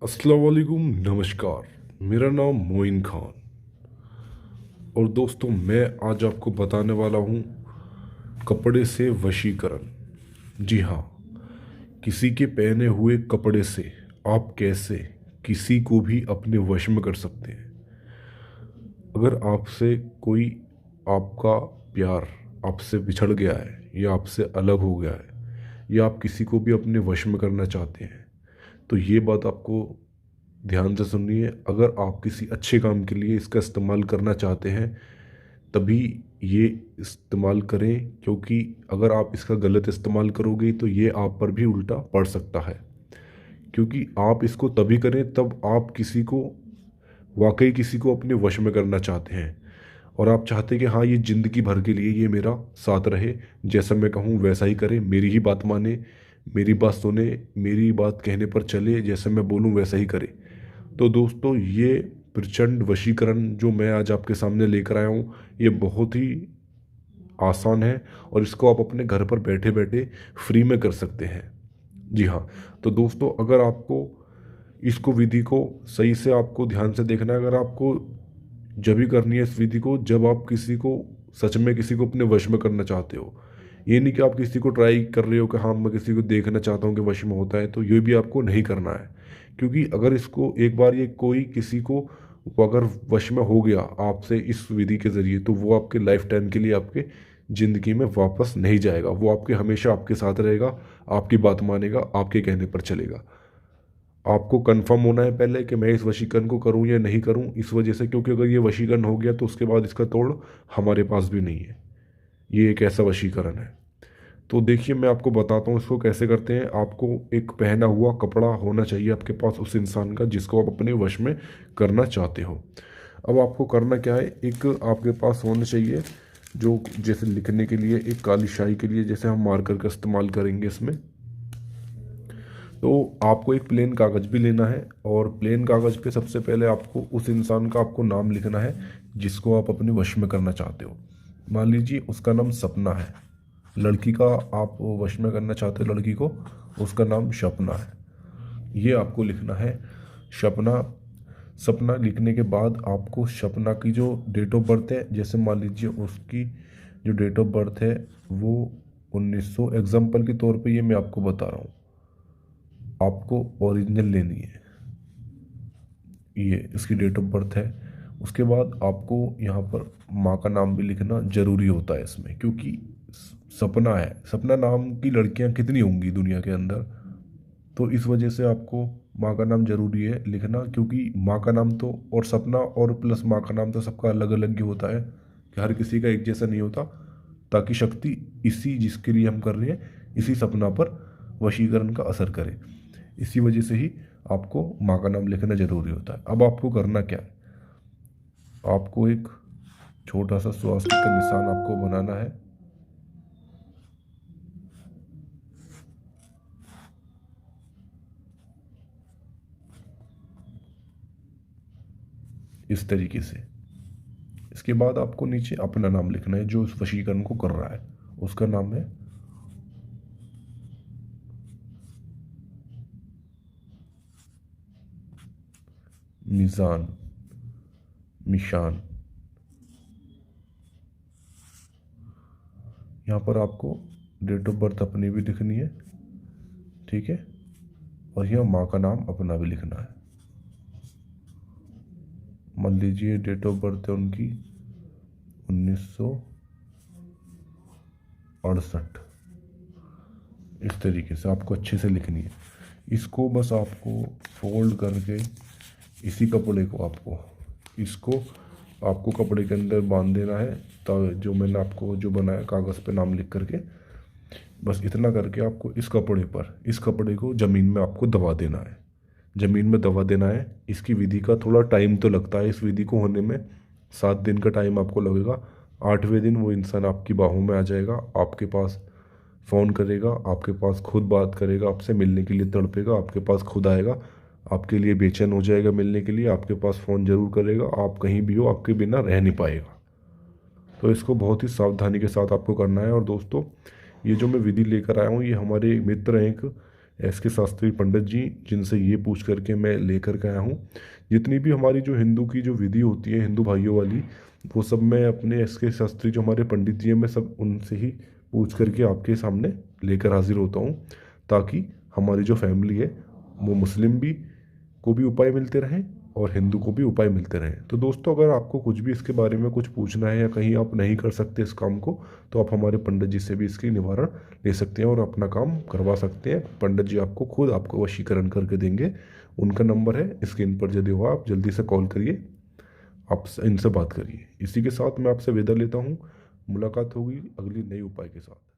अस्सलाम वालेकुम, नमस्कार। मेरा नाम मोइन खान। और दोस्तों, मैं आज आपको बताने वाला हूँ कपड़े से वशीकरण। जी हाँ, किसी के पहने हुए कपड़े से आप कैसे किसी को भी अपने वश में कर सकते हैं। अगर आपसे कोई आपका प्यार आपसे बिछड़ गया है या आपसे अलग हो गया है या आप किसी को भी अपने वश में करना चाहते हैं, तो ये बात आपको ध्यान से सुनिए। अगर आप किसी अच्छे काम के लिए इसका इस्तेमाल करना चाहते हैं तभी ये इस्तेमाल करें, क्योंकि अगर आप इसका गलत इस्तेमाल करोगे तो ये आप पर भी उल्टा पड़ सकता है। क्योंकि आप इसको तभी करें तब आप किसी को वाकई किसी को अपने वश में करना चाहते हैं और आप चाहते हैं कि हाँ, ये ज़िंदगी भर के लिए ये मेरा साथ रहे, जैसा मैं कहूँ वैसा ही करे, मेरी ही बात माने, मेरी बात सुने, मेरी बात कहने पर चले, जैसे मैं बोलूँ वैसा ही करे। तो दोस्तों, ये प्रचंड वशीकरण जो मैं आज आपके सामने लेकर आया हूँ, ये बहुत ही आसान है और इसको आप अपने घर पर बैठे बैठे फ्री में कर सकते हैं। जी हाँ। तो दोस्तों, अगर आपको इसको विधि को सही से आपको ध्यान से देखना है, अगर आपको जब भी करनी है इस विधि को जब आप किसी को सच में किसी को अपने वश में करना चाहते हो। ये नहीं कि आप किसी को ट्राई कर रहे हो कि हाँ, मैं किसी को देखना चाहता हूँ कि वश में होता है, तो ये भी आपको नहीं करना है। क्योंकि अगर इसको एक बार ये कोई किसी को वो अगर वश में हो गया आपसे इस विधि के ज़रिए, तो वो आपके लाइफ टाइम के लिए आपके ज़िंदगी में वापस नहीं जाएगा। वो आपके हमेशा आपके साथ रहेगा, आपकी बात मानेगा, आपके कहने पर चलेगा। आपको कंफर्म होना है पहले कि मैं इस वशीकरण को करूं या नहीं करूं, इस वजह से, क्योंकि अगर ये वशीकरण हो गया तो उसके बाद इसका तोड़ हमारे पास भी नहीं है। ये एक ऐसा वशीकरण है। तो देखिए, मैं आपको बताता हूँ इसको कैसे करते हैं। आपको एक पहना हुआ कपड़ा होना चाहिए आपके पास उस इंसान का जिसको आप अपने वश में करना चाहते हो। अब आपको करना क्या है, एक आपके पास होना चाहिए जो जैसे लिखने के लिए एक काली शाही के लिए जैसे हम मार्कर का इस्तेमाल करेंगे इसमें। तो आपको एक प्लेन कागज़ भी लेना है और प्लेन कागज़ पे सबसे पहले आपको उस इंसान का आपको नाम लिखना है जिसको आप अपने वश में करना चाहते हो। मान लीजिए उसका नाम सपना है। लड़की का आप वश में करना चाहते हो लड़की को, उसका नाम सपना है। ये आपको लिखना है सपना। सपना लिखने के बाद आपको सपना की जो डेट ऑफ बर्थ है, जैसे मान लीजिए उसकी जो डेट ऑफ बर्थ है वो 1900, एग्जाम्पल के तौर पे ये मैं आपको बता रहा हूँ, आपको ओरिजिनल लेनी है। ये इसकी डेट ऑफ बर्थ है। उसके बाद आपको यहाँ पर माँ का नाम भी लिखना ज़रूरी होता है इसमें, क्योंकि सपना है, सपना नाम की लड़कियाँ कितनी होंगी दुनिया के अंदर। तो इस वजह से आपको माँ का नाम ज़रूरी है लिखना, क्योंकि माँ का नाम तो और सपना और प्लस माँ का नाम तो सबका अलग अलग ही होता है, कि हर किसी का एक जैसा नहीं होता। ताकि शक्ति इसी जिसके लिए हम कर रहे हैं इसी सपना पर वशीकरण का असर करे। इसी वजह से ही आपको माँ का नाम लिखना ज़रूरी होता है। अब आपको करना क्या है, आपको एक छोटा सा स्वास्तिक का निशान आपको बनाना है। इस तरीके से। इसके बाद आपको नीचे अपना नाम लिखना है, जो उस वशीकरण को कर रहा है उसका नाम है मिजान, मिशान। यहाँ पर आपको डेट ऑफ बर्थ अपनी भी लिखनी है, ठीक है, और यहाँ माँ का नाम अपना भी लिखना है। मान लीजिए डेट ऑफ बर्थ है उनकी 1968। इस तरीके से आपको अच्छे से लिखनी है। इसको बस आपको फोल्ड करके इसी कपड़े को आपको इसको आपको कपड़े के अंदर बांध देना है। तो जो मैंने आपको जो बनाया कागज़ पे नाम लिख करके, बस इतना करके आपको इस कपड़े को ज़मीन में आपको दबा देना है। ज़मीन में दबा देना है। इसकी विधि का थोड़ा टाइम तो लगता है, इस विधि को होने में 7 दिन का टाइम आपको लगेगा। 8वें दिन वो इंसान आपकी बाहों में आ जाएगा, आपके पास फ़ोन करेगा, आपके पास खुद बात करेगा, आपसे मिलने के लिए तड़पेगा, आपके पास खुद आएगा, आपके लिए बेचैन हो जाएगा मिलने के लिए, आपके पास फ़ोन ज़रूर करेगा, आप कहीं भी हो आपके बिना रह नहीं पाएगा। तो इसको बहुत ही सावधानी के साथ आपको करना है। और दोस्तों, ये जो मैं विधि लेकर आया हूँ ये हमारे एक मित्र हैं, एक एस के शास्त्री पंडित जी, जिनसे ये पूछ करके मैं लेकर के आया हूँ। जितनी भी हमारी जो हिंदू की जो विधि होती है हिंदू भाइयों वाली, वो सब मैं अपने एस के शास्त्री जो हमारे पंडित जी हैं, मैं सब उनसे ही पूछ करके आपके सामने लेकर हाजिर होता हूँ, ताकि हमारी जो फैमिली है वो मुस्लिम भी को भी उपाय मिलते रहें और हिंदू को भी उपाय मिलते रहें। तो दोस्तों, अगर आपको कुछ भी इसके बारे में कुछ पूछना है या कहीं आप नहीं कर सकते इस काम को, तो आप हमारे पंडित जी से भी इसकी निवारण ले सकते हैं और अपना काम करवा सकते हैं। पंडित जी आपको खुद आपको वशीकरण करके देंगे। उनका नंबर है स्क्रीन पर, यदि हुआ आप जल्दी से कॉल करिए, आप इनसे बात करिए। इसी के साथ मैं आपसे विदा लेता हूँ। मुलाकात होगी अगली नई उपाय के साथ।